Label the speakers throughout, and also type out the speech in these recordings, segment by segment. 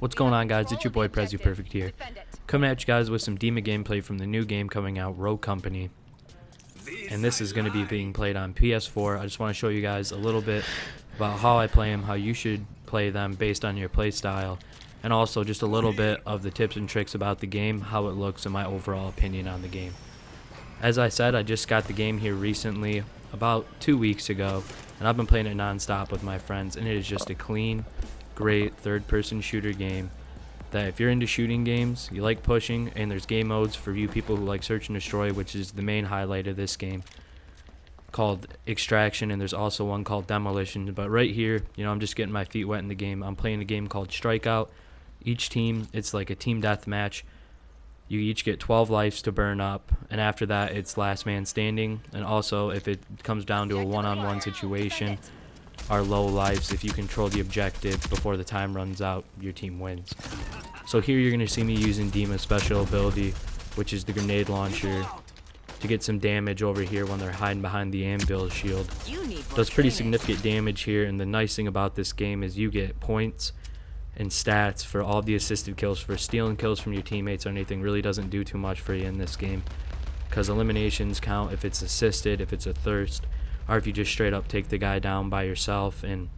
Speaker 1: What's going on, guys? It's your boy Prezyy Perfect here, coming at you guys with some Dima gameplay from the new game coming out, Rogue Company. And this is going to be being played on PS4. I just want to show you guys a little bit about how I play them, how you should play them based on your play style, and also just a little bit of the tips and tricks about the game, how it looks, and my overall opinion on the game. As I said, I just got the game here recently, about 2 weeks ago, and I've been playing it non-stop with my friends, and it is just a clean, great third-person shooter game that if you're into shooting games, you like pushing, and there's game modes for you people who like search and destroy, which is the main highlight of this game, called Extraction, and there's also one called Demolition. But right here, I'm just getting my feet wet in the game. I'm playing a game called Strikeout. Each team, it's like a team deathmatch. You each get 12 lives to burn up, and after that it's last man standing. And also, if it comes down to a one-on-one situation, are low lives. If you control the objective before the time runs out, your team wins. So here you're going to see me using Dima's special ability, which is the grenade launcher, to get some damage over here when they're hiding behind the anvil shield. Does pretty significant damage here, and the nice thing about this game is you get points and stats for all the assisted kills. For stealing kills from your teammates or anything really doesn't do too much for you in this game, because eliminations count if it's assisted, if it's a thirst, or if you just straight up take the guy down by yourself. And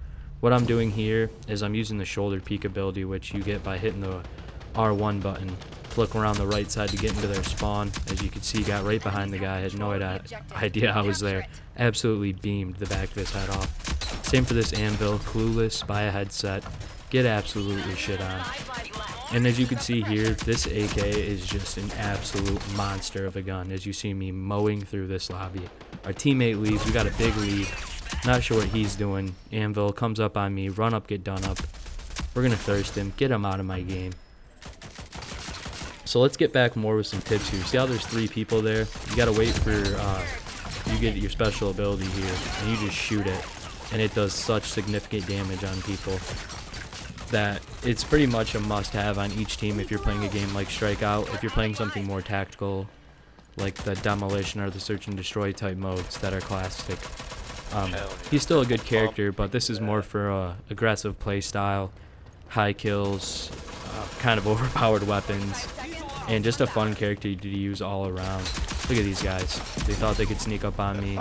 Speaker 1: what I'm doing here is I'm using the shoulder peek ability, which you get by hitting the R1 button. Flick around the right side to get into their spawn. As you can see, got right behind the guy, had no idea I was there. Absolutely beamed the back of his head off. Same for this anvil, clueless, buy a headset, get absolutely shit on. And as you can see here, this AK is just an absolute monster of a gun. As you see me mowing through this lobby. Our teammate leaves, we got a big lead. Not sure what he's doing. Anvil comes up on me, run up, get done up. We're gonna thirst him, get him out of my game. So let's get back more with some tips here. See how there's 3 people there? You gotta wait for, you get your special ability here, and you just shoot it. And it does such significant damage on people that it's pretty much a must-have on each team if you're playing a game like Strikeout. If you're playing something more tactical, like the Demolition or the Search and Destroy type modes that are classic. He's still a good character, but this is more for aggressive play style, high kills, kind of overpowered weapons, and just a fun character to use all around. Look at these guys. They thought they could sneak up on me.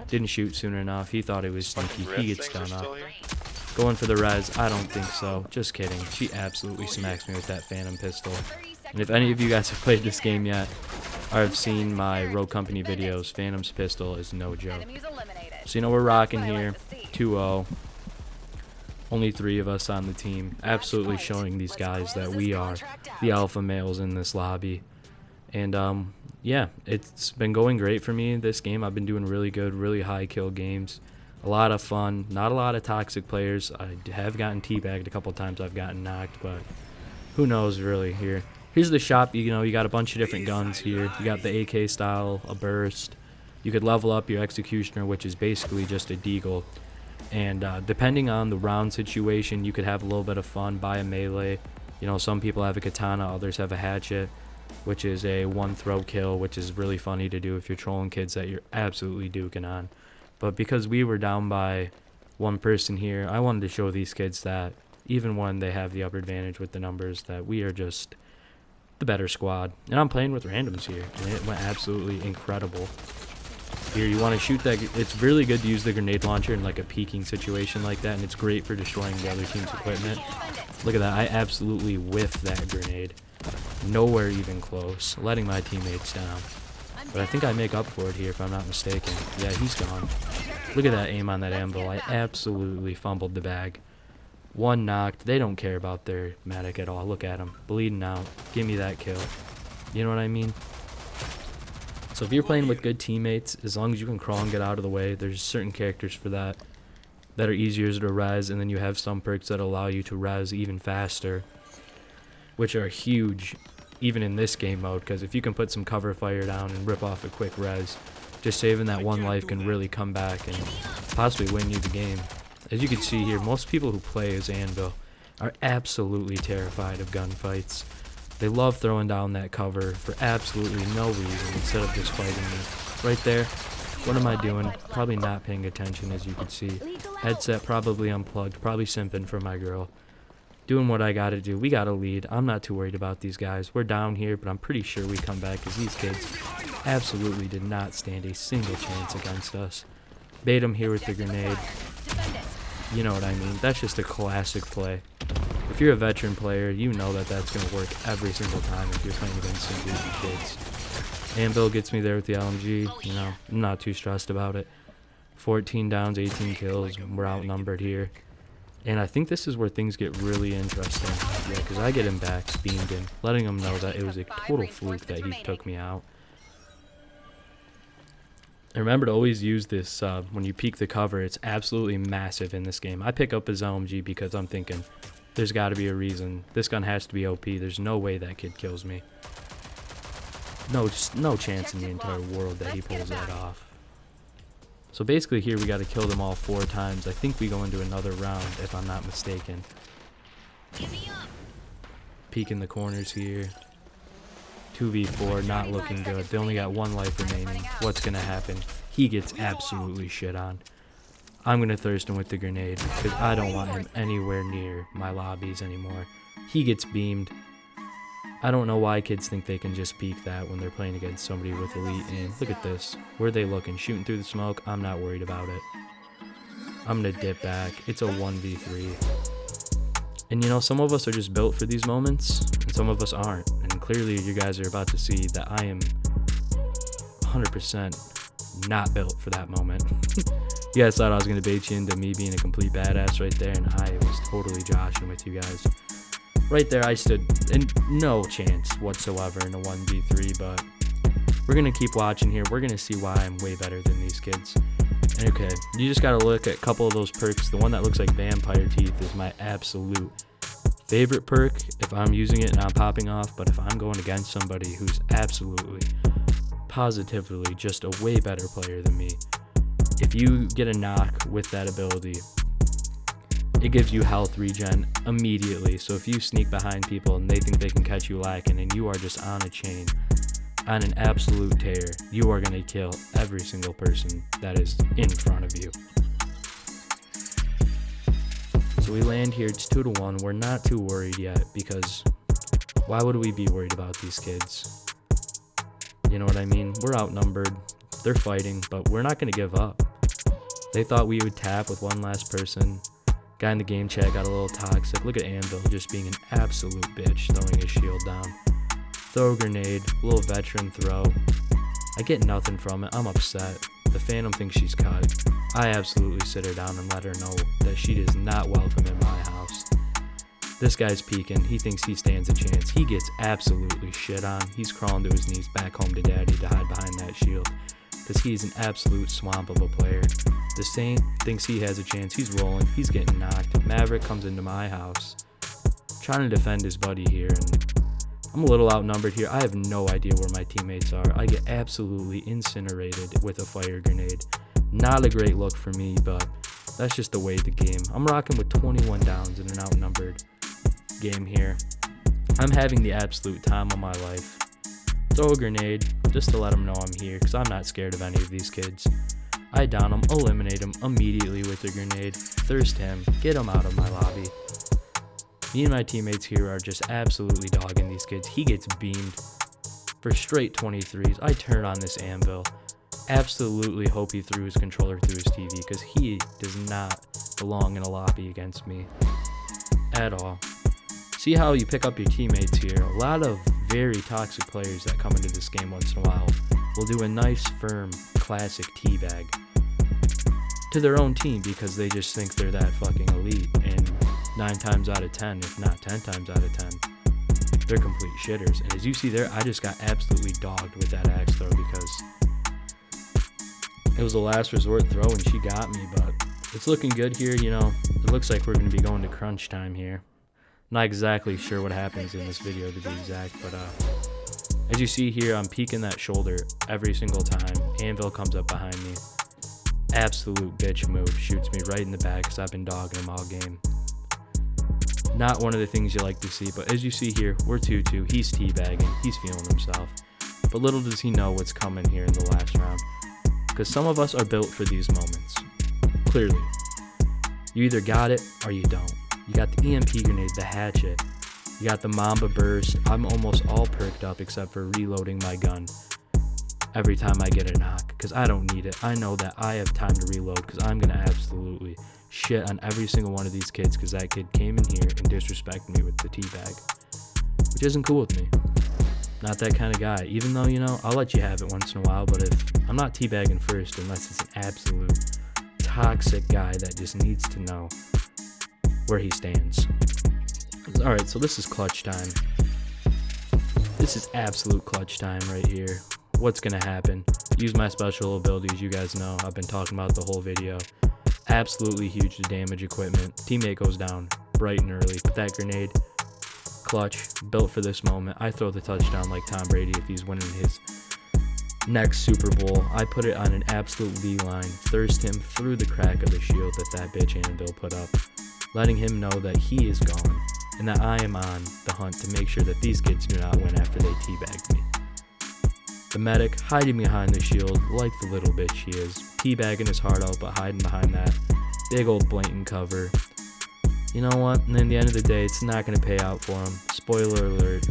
Speaker 1: Didn't shoot soon enough. He thought it was sneaky. He gets done up. Going for the res, I don't think so. Just kidding. She absolutely smacks me with that Phantom pistol. And if any of you guys have played this game yet, or have seen my Rogue Company videos, Phantom's pistol is no joke. So we're rocking here, 2-0. Only 3 of us on the team. Absolutely showing these guys that we are the alpha males in this lobby. And yeah, it's been going great for me this game. I've been doing really good, really high kill games. A lot of fun, not a lot of toxic players. I have gotten teabagged a couple times, I've gotten knocked, but who knows really here. Here's the shop. You got a bunch of different guns here. You got the AK style, a burst. You could level up your executioner, which is basically just a deagle. And depending on the round situation, you could have a little bit of fun, buy a melee. Some people have a katana, others have a hatchet, which is a one throw kill, which is really funny to do if you're trolling kids that you're absolutely duking on. But because we were down by 1 person here, I wanted to show these kids that even when they have the upper advantage with the numbers, that we are just the better squad. And I'm playing with randoms here, and it went absolutely incredible. Here, you want to shoot that. It's really good to use the grenade launcher in like a peeking situation like that, and it's great for destroying the other team's equipment. Look at that. I absolutely whiffed that grenade. Nowhere even close, letting my teammates down. But I think I make up for it here if I'm not mistaken. Yeah, he's gone. Look at that aim on that anvil. I absolutely fumbled the bag. 1 knocked. They don't care about their medic at all. Look at him. Bleeding out. Give me that kill. You know what I mean? So if you're playing with good teammates, as long as you can crawl and get out of the way, there's certain characters for that are easier to res, and then you have some perks that allow you to res even faster, which are huge even in this game mode, because if you can put some cover fire down and rip off a quick res, just saving that 1 life can really come back and possibly win you the game. As you can see here, most people who play as Anvil are absolutely terrified of gunfights. They love throwing down that cover for absolutely no reason instead of just fighting me. Right there, what am I doing? Probably not paying attention, as you can see. Headset probably unplugged, probably simping for my girl. doing what I gotta do. We gotta lead. I'm not too worried about these guys. We're down here, but I'm pretty sure we come back because these kids absolutely did not stand a single chance against us. Bait them here with the grenade. You know what I mean. That's just a classic play. If you're a veteran player, you know that that's going to work every single time if you're playing against some goofy kids. Anvil gets me there with the LMG. You know, I'm not too stressed about it. 14 downs, 18 kills. We're outnumbered here. And I think this is where things get really interesting. Yeah, because I get him back, beamed him, letting him know that it was a total fluke that he took me out. And remember to always use this when you peek the cover. It's absolutely massive in this game. I pick up his LMG because I'm thinking, there's got to be a reason. This gun has to be OP. There's no way that kid kills me. No chance in the entire world that he pulls that off. So basically here we got to kill them all 4 times. I think we go into another round if I'm not mistaken. Peeking the corners here. 2v4, not looking good. They only got 1 life remaining. What's going to happen? He gets absolutely shit on. I'm going to thirst him with the grenade because I don't want him anywhere near my lobbies anymore. He gets beamed. I don't know why kids think they can just peek that when they're playing against somebody with elite aim. Look at this. Where are they looking? Shooting through the smoke? I'm not worried about it. I'm going to dip back. It's a 1v3. And you know, some of us are just built for these moments, and some of us aren't. And clearly you guys are about to see that I am 100% not built for that moment. You guys thought I was going to bait you into me being a complete badass right there, and I was totally joshing with you guys. Right there I stood in no chance whatsoever in a 1v3, but we're going to keep watching here. We're going to see why I'm way better than these kids. And okay, you just got to look at a couple of those perks. The one that looks like vampire teeth is my absolute favorite perk if I'm using it and I'm popping off, but if I'm going against somebody who's absolutely, positively just a way better player than me, if you get a knock with that ability, it gives you health regen immediately. So if you sneak behind people and they think they can catch you lacking and you are just on a chain, on an absolute tear, you are going to kill every single person that is in front of you. So we land here, it's 2-1. We're not too worried yet because why would we be worried about these kids? You know what I mean? We're outnumbered. They're fighting, but we're not going to give up. They thought we would tap with one last person. Guy in the game chat got a little toxic. Look at Anvil just being an absolute bitch, throwing his shield down. Throw a grenade, a little veteran throw. I get nothing from it. I'm upset. The Phantom thinks she's cut. I absolutely sit her down and let her know that she is not welcome in my house. This guy's peeking. He thinks he stands a chance. He gets absolutely shit on. He's crawling to his knees back home to daddy to hide behind that shield because he's an absolute swamp of a player. The Saint thinks he has a chance. He's rolling. He's getting knocked. Maverick comes into my house trying to defend his buddy here, and I'm a little outnumbered here. I have no idea where my teammates are. I get absolutely incinerated with a fire grenade. Not a great look for me, but that's just the way of the game. I'm rocking with 21 downs in an outnumbered game here. I'm having the absolute time of my life. Throw a grenade just to let them know I'm here because I'm not scared of any of these kids. I down him, eliminate him immediately with a grenade, thirst him, get him out of my lobby. Me and my teammates here are just absolutely dogging these kids. He gets beamed for straight 23s. I turn on this Anvil. Absolutely hope he threw his controller through his TV because he does not belong in a lobby against me at all. See how you pick up your teammates here. A lot of very toxic players that come into this game once in a while will do a nice, firm, classic teabag to their own team because they just think they're that fucking elite. And 9 times out of 10, if not 10 times out of 10, they're complete shitters. And as you see there, I just got absolutely dogged with that axe throw because it was a last resort throw and she got me. But it's looking good here, you know. It looks like we're going to be going to crunch time here. Not exactly sure what happens in this video to be exact, but as you see here, I'm peeking that shoulder every single time. Anvil comes up behind me. Absolute bitch move. Shoots me right in the back because I've been dogging him all game. Not one of the things you like to see, but as you see here, we're 2-2. He's teabagging. He's feeling himself. But little does he know what's coming here in the last round. Because some of us are built for these moments. Clearly. You either got it or you don't. You got the EMP grenade, the hatchet. You got the Mamba burst. I'm almost all perked up except for reloading my gun every time I get a knock, because I don't need it. I know that I have time to reload, because I'm going to absolutely shit on every single one of these kids, because that kid came in here and disrespected me with the teabag, which isn't cool with me. Not that kind of guy. Even though, you know, I'll let you have it once in a while, but if I'm not teabagging first unless it's an absolute toxic guy that just needs to know where he stands. Alright, so this is clutch time. This is absolute clutch time right here. What's gonna happen? Use my special abilities, you guys know. I've been talking about the whole video. Absolutely huge to damage equipment. Teammate goes down bright and early. But that grenade, clutch, built for this moment. I throw the touchdown like Tom Brady if he's winning his next Super Bowl. I put it on an absolute V-line, thirst him through the crack of the shield that bitch Annabelle put up, letting him know that he is gone and that I am on the hunt to make sure that these kids do not win after they teabagged me. The medic hiding behind the shield like the little bitch he is, teabagging his heart out but hiding behind that big old blatant cover. You know what? And in the end of the day, it's not going to pay out for him. Spoiler alert,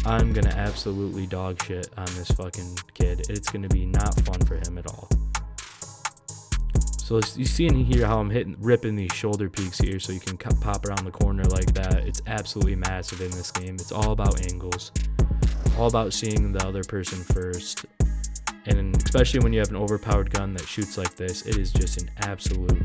Speaker 1: I'm going to absolutely dog shit on this fucking kid. It's going to be not fun for him at all. So you see and hear how I'm ripping these shoulder peaks here so you can pop around the corner like that. It's absolutely massive in this game. It's all about angles. All about seeing the other person first. And especially when you have an overpowered gun that shoots like this, it is just an absolute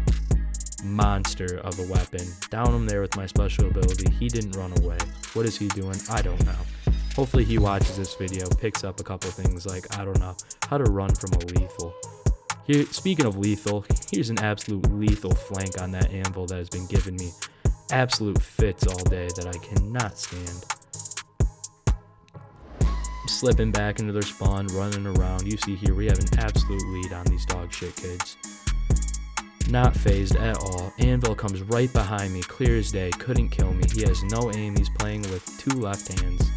Speaker 1: monster of a weapon. Down him there with my special ability. He didn't run away. What is he doing? I don't know. Hopefully he watches this video, picks up a couple things like, I don't know, how to run from a lethal. Here, speaking of lethal, here's an absolute lethal flank on that anvil that has been giving me absolute fits all day that I cannot stand. Slipping back into their spawn, running around. You see here we have an absolute lead on these dog shit kids. Not phased at all. Anvil comes right behind me, clear as day, couldn't kill me. He has no aim, he's playing with two left hands,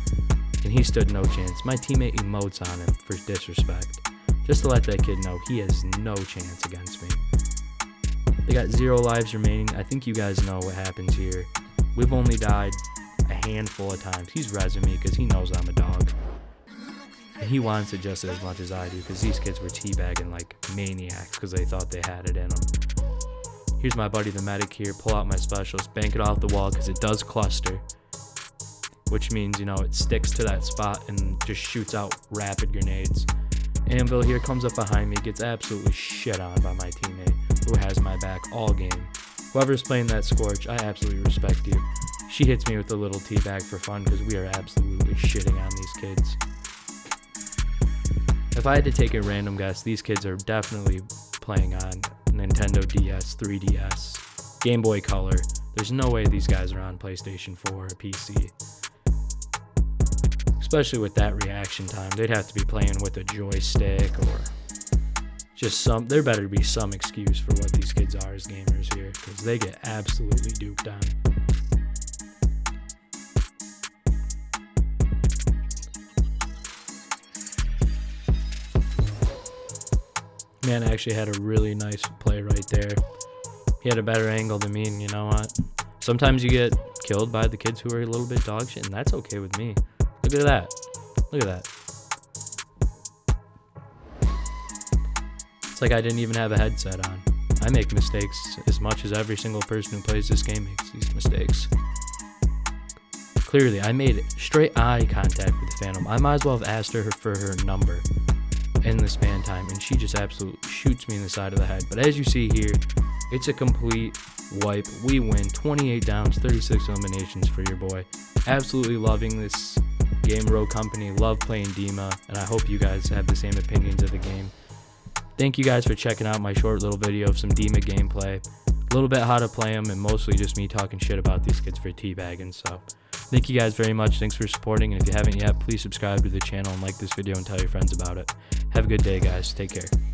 Speaker 1: and he stood no chance. My teammate emotes on him for disrespect, just to let that kid know he has no chance against me. They got 0 lives remaining. I think you guys know what happens here. We've only died a handful of times. He's rezzing me because he knows I'm a dog. And he wants it just as much as I do, because these kids were teabagging like maniacs because they thought they had it in them. Here's my buddy the medic here. Pull out my specials, bank it off the wall because it does cluster, which means, you know, it sticks to that spot and just shoots out rapid grenades. Anvil here comes up behind me, gets absolutely shit on by my teammate who has my back all game. Whoever's playing that Scorch, I absolutely respect you. She hits me with a little teabag for fun because we are absolutely shitting on these kids. If I had to take a random guess, these kids are definitely playing on Nintendo DS, 3DS, Game Boy Color. There's no way these guys are on PlayStation 4 or PC. Especially with that reaction time. They'd have to be playing with a joystick or just there better be some excuse for what these kids are as gamers here, because they get absolutely duped on. Man actually had a really nice play right there. He had a better angle than me, and you know what? Sometimes you get killed by the kids who are a little bit dog shit, and that's okay with me. Look at that. Look at that. It's like I didn't even have a headset on. I make mistakes as much as every single person who plays this game makes these mistakes. Clearly, I made straight eye contact with the Phantom. I might as well have asked her for her number in the span time, and she just absolutely shoots me in the side of the head. But as you see here, it's a complete wipe. We win 28 downs, 36 eliminations for your boy. Absolutely loving this game, Rogue Company. Love playing Dima, and I hope you guys have the same opinions of the game. Thank you guys for checking out my short little video of some Dima gameplay. A little bit how to play them, and mostly just me talking shit about these kids for teabagging. So thank you guys very much. Thanks for supporting, and if you haven't yet, please subscribe to the channel and like this video and tell your friends about it. Have a good day, guys. Take care.